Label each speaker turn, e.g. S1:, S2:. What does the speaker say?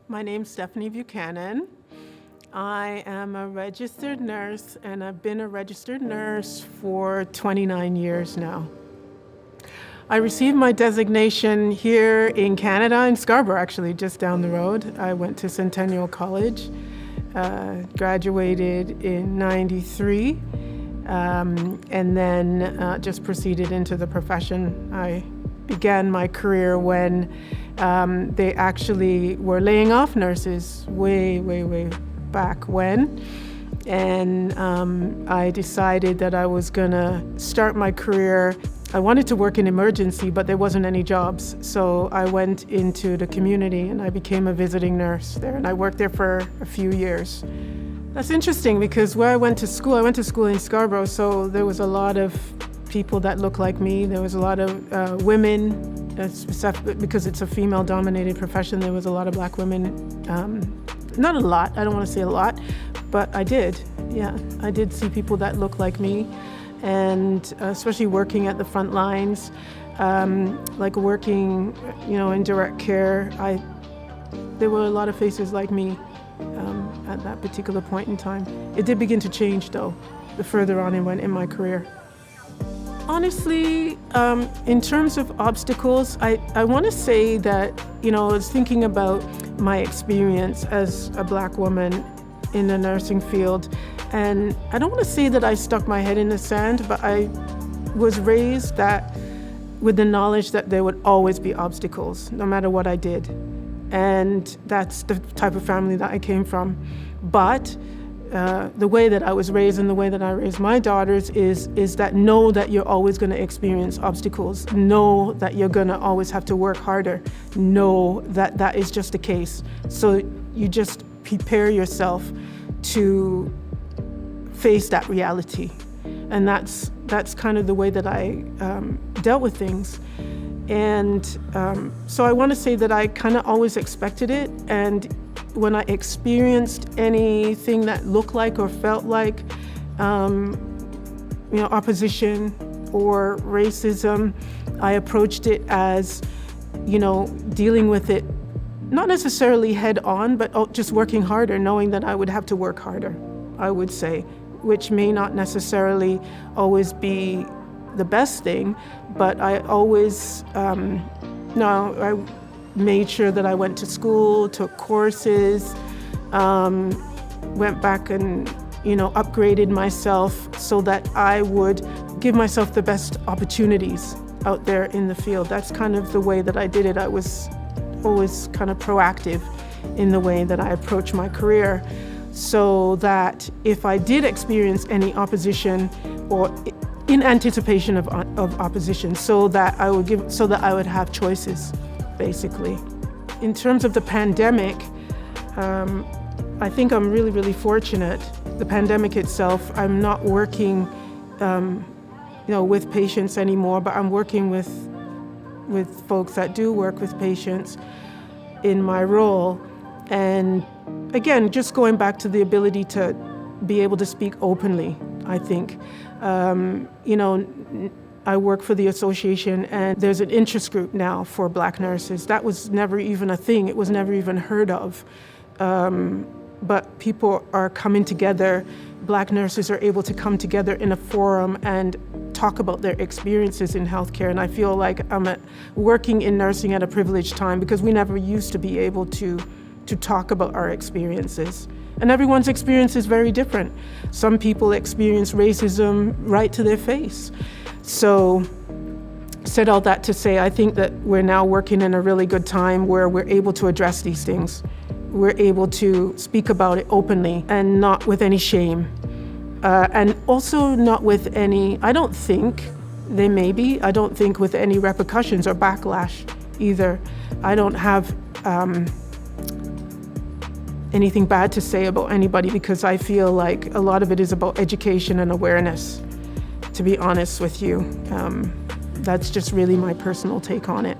S1: My name's Stephanie Buchanan. I am a registered nurse, and I've been a registered nurse for 29 years now. I received my designation here in Canada, in Scarborough, actually, just down the road. I went to Centennial College, graduated in '93, and then just proceeded into the profession. I began my career when they actually were laying off nurses way back when. And I decided that I was gonna start my career. I wanted to work in emergency, but there wasn't any jobs. So I went into the community and I became a visiting nurse there, and I worked there for a few years. That's interesting because where I went to school in Scarborough, so there was a lot of people that look like me. There was a lot of women, because it's a female-dominated profession. There was a lot of black women. Not a lot, I don't want to say a lot, but I did. Yeah, I did see people that look like me, and especially working at the front lines, like working, in direct care. There were a lot of faces like me at that particular point in time. It did begin to change, though, the further on I went in my career. Honestly, in terms of obstacles, I want to say that, I was thinking about my experience as a black woman in the nursing field, and I don't want to say that I stuck my head in the sand, but I was raised with the knowledge that there would always be obstacles, no matter what I did. And that's the type of family that I came from. But the way that I was raised and the way that I raise my daughters is that know that you're always going to experience obstacles. Know that you're going to always have to work harder. Know that that is just the case. So you just prepare yourself to face that reality. And that's kind of the way that I dealt with things. And so I want to say that I kind of always expected it. And when I experienced anything that looked like or felt like, opposition or racism, I approached it as, dealing with it, not necessarily head on, but just working harder, knowing that I would have to work harder, I would say, which may not necessarily always be the best thing, but I always, I made sure that I went to school, took courses, went back and, upgraded myself so that I would give myself the best opportunities out there in the field. That's kind of the way that I did it. I was always kind of proactive in the way that I approached my career, so that if I did experience any opposition or in anticipation of opposition, so that I would have choices, basically. In terms of the pandemic, I think I'm really fortunate. The pandemic itself, I'm not working, with patients anymore, but I'm working with folks that do work with patients in my role. And again, just going back to the ability to be able to speak openly, I think. I work for the association, and there's an interest group now for black nurses. That was never even a thing. It was never even heard of. But people are coming together. Black nurses are able to come together in a forum and talk about their experiences in healthcare. And I feel like I'm working in nursing at a privileged time, because we never used to be able to talk about our experiences. And everyone's experience is very different. Some people experience racism right to their face. So, said all that to say, I think that we're now working in a really good time where we're able to address these things. We're able to speak about it openly and not with any shame. And also not with any, I don't think with any repercussions or backlash either. I don't have anything bad to say about anybody, because I feel like a lot of it is about education and awareness, to be honest with you. That's just really my personal take on it.